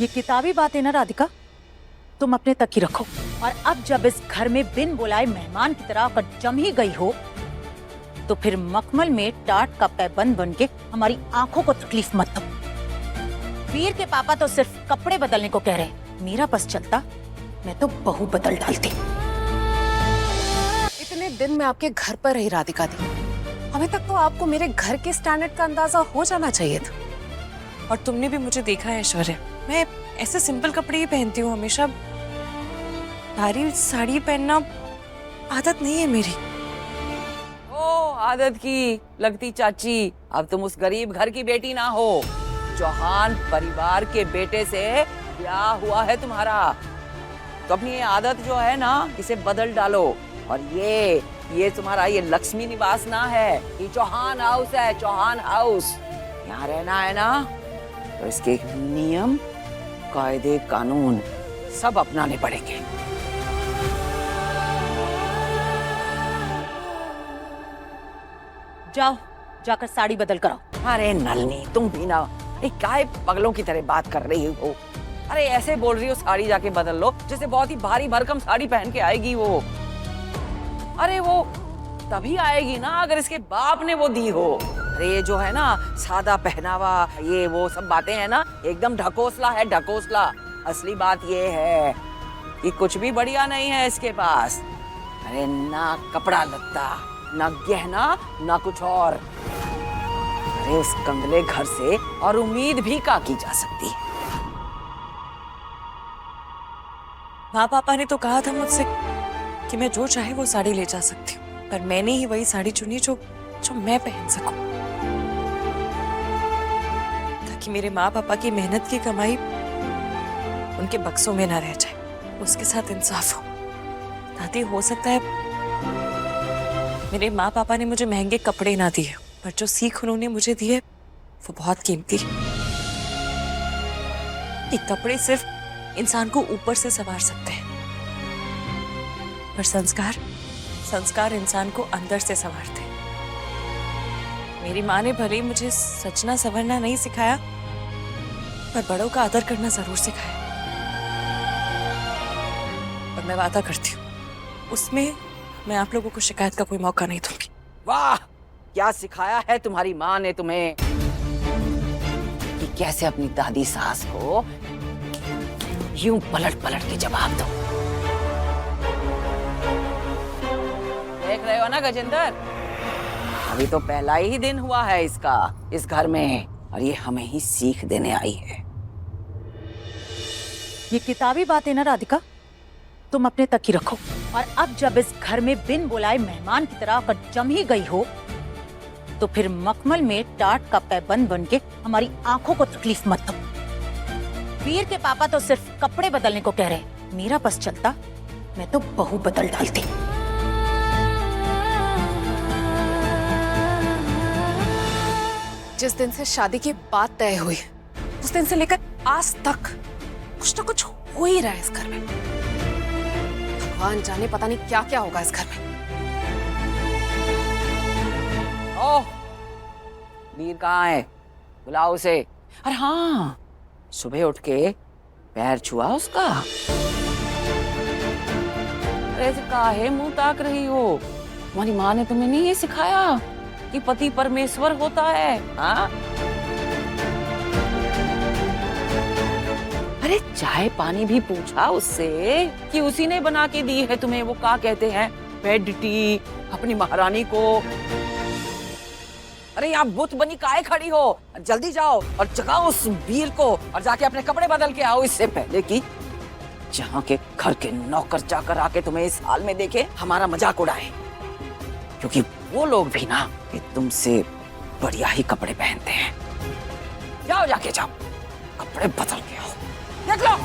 ये किताबी बात है ना राधिका, तुम अपने तक ही रखो। और अब जब इस घर में बिन बुलाए मेहमान की तरह आकर जम ही गई हो, तो फिर मखमल में टाट का पैबंद बन के हमारी आंखों को तकलीफ मत दो। वीर के पापा तो सिर्फ कपड़े बदलने को कह रहे, मेरा बस चलता मैं तो बहू बदल डालती। इतने दिन मैं आपके घर पर रही राधिका दी, अभी तक तो आपको मेरे घर के स्टैंडर्ड का अंदाजा हो जाना चाहिए था। और तुमने भी मुझे देखा है ऐश्वर्या, मैं ऐसे सिंपल कपड़े ही पहनती हूँ हमेशा। भारी साड़ी पहनना आदत नहीं है मेरी। ओ आदत की लगती चाची, अब तुम उस गरीब घर की बेटी ना हो। चौहान परिवार के बेटे से ब्याह हुआ है तुम्हारा, तो अपनी ये आदत जो है ना इसे बदल डालो। और ये तुम्हारा ये लक्ष्मी निवास ना है, ये चौहान हाउस है, चौहान हाउस। यहाँ रहना है ना तो इसके नियम कायदे कानून सब अपनाने पड़ेंगे। जाओ जाकर साड़ी बदल कर आओ। अरे नलनी तुम भी ना काय पगलों की तरह बात कर रही हो। अरे ऐसे बोल रही हो साड़ी जाके बदल लो, जैसे बहुत ही भारी भरकम साड़ी पहन के आएगी वो। अरे वो तभी आएगी ना अगर इसके बाप ने वो दी हो। अरे ये जो है ना सादा पहनावा, ये वो सब बातें हैं ना, एकदम ढकोसला है, ढकोसला। असली बात ये है कि कुछ भी बढ़िया नहीं है इसके पास। अरे ना कपड़ा लत्ता, ना गहना, ना कुछ और। अरे उस कंगले घर से और उम्मीद भी का की जा सकती है। माँ पापा ने तो कहा था मुझसे कि मैं जो चाहे वो साड़ी ले जा सकती हूँ, पर मैंने ही वही साड़ी चुनी जो मैं पहन सकूं, ताकि मेरे माँ पापा की मेहनत की कमाई उनके बक्सों में ना रह जाए, उसके साथ इंसाफ हो। दादी, हो सकता है मेरे माँ पापा ने मुझे महंगे कपड़े ना दिए, पर जो सीख उन्होंने मुझे दिए वो बहुत कीमती है। ये कपड़े सिर्फ इंसान को ऊपर से संवार सकते हैं, पर संस्कार इंसान को अंदर से संवारते हैं। मेरी माँ ने भले ही मुझे सजना संवरना नहीं सिखाया, पर बड़ों का आदर करना जरूर सिखाया। और मैं वादा करती हूँ उसमें मैं आप लोगों को शिकायत का कोई मौका नहीं दूंगी। वाह, क्या सिखाया है तुम्हारी माँ ने तुम्हें कि कैसे अपनी दादी सास को यूं पलट पलट के जवाब दो। देख रहे हो ना गजेंद्र, अभी तो पहला ही दिन हुआ है इसका इस घर में, और ये हमें ही सीख देने आई है। ये किताबी बात है ना राधिका, तुम अपने तक ही रखो। और अब जब इस घर में बिन बुलाए मेहमान की तरह आकर जम ही गई हो, तो फिर मखमल में टाट का पैबंद बन के हमारी आंखों को तकलीफ मत दो। वीर के पापा तो सिर्फ कपड़े बदलने को कह रहे, मेरा बस चलता मैं तो बहू बदल डालती। जिस दिन से शादी की बात तय हुई, उस दिन से लेकर आज तक कुछ ना कुछ हो ही रहा है इस घर में। भगवान जाने पता नहीं क्या क्या होगा इस घर में। ओह, वीर कहाँ है? बुलाओ उसे। अरे हाँ, सुबह उठ के पैर छुआ उसका। अरे ऐसे काहे मुंह ताक रही हो? तुम्हारी माँ ने तुम्हें नहीं ये सिखाया कि पति परमेश्वर होता है? हाँ? अरे चाय पानी भी पूछा उससे कि उसी ने बना के दी है तुम्हें, वो क्या कहते हैं, बेड टी, अपनी महारानी को। अरे यहाँ बुत बनी काहे खड़ी हो? जल्दी जाओ और जगाओ उस वीर को और जाके अपने कपड़े बदल के आओ, इससे पहले कि जहाँ के घर के नौकर चाकर आके तुम्हें इस हाल में देखे हमारा मजाक उड़ाए। क्योंकि वो लोग भी ना कि तुमसे बढ़िया ही कपड़े पहनते हैं। जाओ, जाके जाओ, कपड़े बदल के आओ। देख लो।